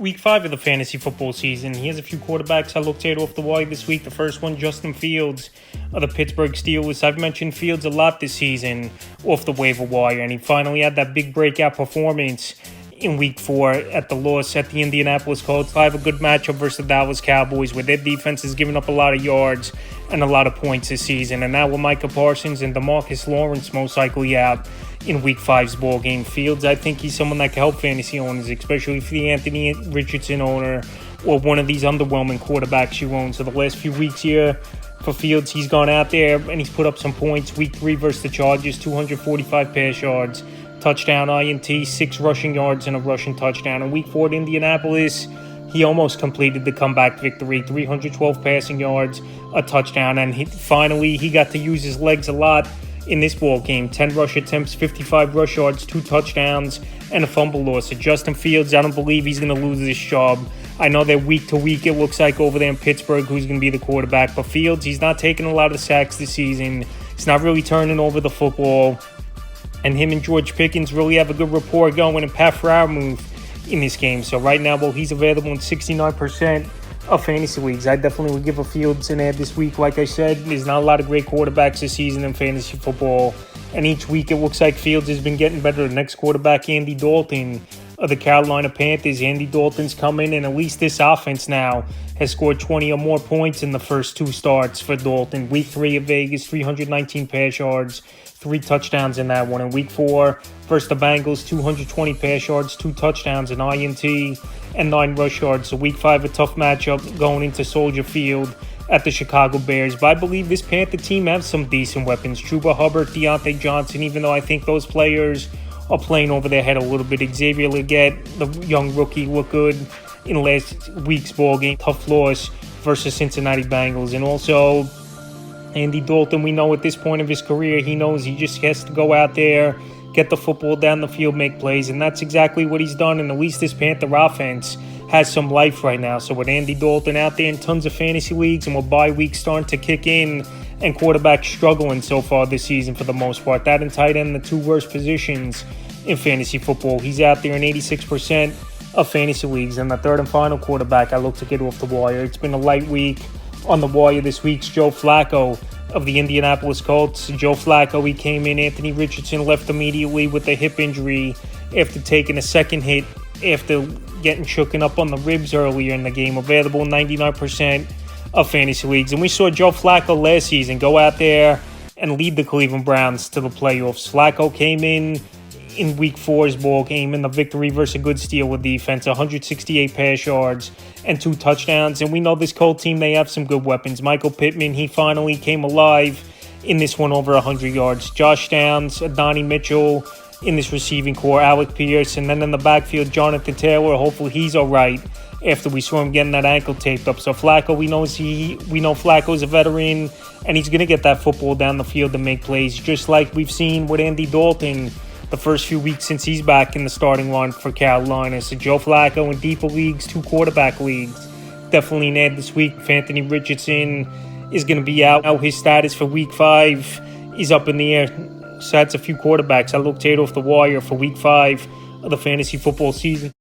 Week 5 of the fantasy football season. Here's a few quarterbacks I looked at off the wire this week. The first one, Justin Fields of the Pittsburgh Steelers. I've mentioned Fields a lot this season off the waiver wire, and he finally had that big breakout performance in Week 4 at the loss at the Indianapolis Colts. I have a good matchup versus the Dallas Cowboys, where their defense has given up a lot of yards and a lot of points this season. And now with Micah Parsons and DeMarcus Lawrence most likely out in Week 5's ball game, Fields, I think he's someone that can help fantasy owners, especially for the Anthony Richardson owner or one of these underwhelming quarterbacks you own. So the last few weeks here for Fields, he's gone out there and he's put up some points. Week 3 versus the Chargers, 245 pass yards, touchdown, INT, 6 rushing yards, and a rushing touchdown. In Week 4 at Indianapolis, he almost completed the comeback victory, 312 passing yards, a touchdown, and finally he got to use his legs a lot in this ball game. 10 rush attempts, 55 rush yards, 2 touchdowns, and a fumble loss. So Justin Fields, I don't believe he's going to lose this job. I know that week to week it looks like over there in Pittsburgh who's going to be the quarterback, but Fields, he's not taking a lot of sacks this season. He's not really turning over the football. And him and George Pickens really have a good rapport going, and Pat Freiermuth in this game. So right now, well, he's available in 69% of fantasy leagues. I definitely would give a Fields an ad this week. Like I said, there's not a lot of great quarterbacks this season in fantasy football. And each week it looks like Fields has been getting better. The next quarterback, Andy Dalton of the Carolina Panthers. Andy Dalton's come in, and at least this offense now has scored 20 or more points in the first 2 starts for Dalton. Week 3 of Vegas, 319 pass yards, 3 touchdowns in that one. In Week 4 versus the Bengals, 220 pass yards, 2 touchdowns, an INT, and 9 rush yards. So Week 5, a tough matchup going into Soldier Field at the Chicago Bears. But I believe this Panther team has some decent weapons. Chuba Hubbard, Deontay Johnson, even though I think those players are playing over their head a little bit. Xavier Legette, the young rookie, looked good in last week's ball game. Tough loss versus Cincinnati Bengals. And also Andy Dalton, we know at this point of his career, he knows he just has to go out there, get the football down the field, make plays, and that's exactly what he's done. And at least this Panther offense has some life right now. So with Andy Dalton out there in tons of fantasy leagues, and with bye weeks starting to kick in, and quarterbacks struggling so far this season for the most part, that and tight end, the 2 worst positions in fantasy football, he's out there in 86% of fantasy leagues. And the third and final quarterback I look to get off the wire, it's been a light week on the wire this week's Joe Flacco of the Indianapolis Colts. Joe Flacco, he came in. Anthony Richardson left immediately with a hip injury after taking a second hit after getting shooken up on the ribs earlier in the game. Available in 99% of fantasy leagues. And we saw Joe Flacco last season go out there and lead the Cleveland Browns to the playoffs. Flacco came in Week 4's ball game in the victory versus a good Steelers defense, 168 pass yards and 2 touchdowns. And we know this Colt team, they have some good weapons. Michael Pittman, he finally came alive in this one, over 100 yards. Josh Downs, Donnie Mitchell in this receiving core, Alec Pierce, and then in the backfield, Jonathan Taylor. Hopefully he's all right after we saw him getting that ankle taped up. So Flacco, we know Flacco's a veteran, and he's going to get that football down the field to make plays, just like we've seen with Andy Dalton the first few weeks since he's back in the starting line for Carolina. So Joe Flacco in deeper leagues, 2 quarterback leagues, definitely an ad this week. If Anthony Richardson is going to be out, now his status for Week 5 is up in the air. So that's a few quarterbacks I looked at off the wire for Week 5 of the fantasy football season.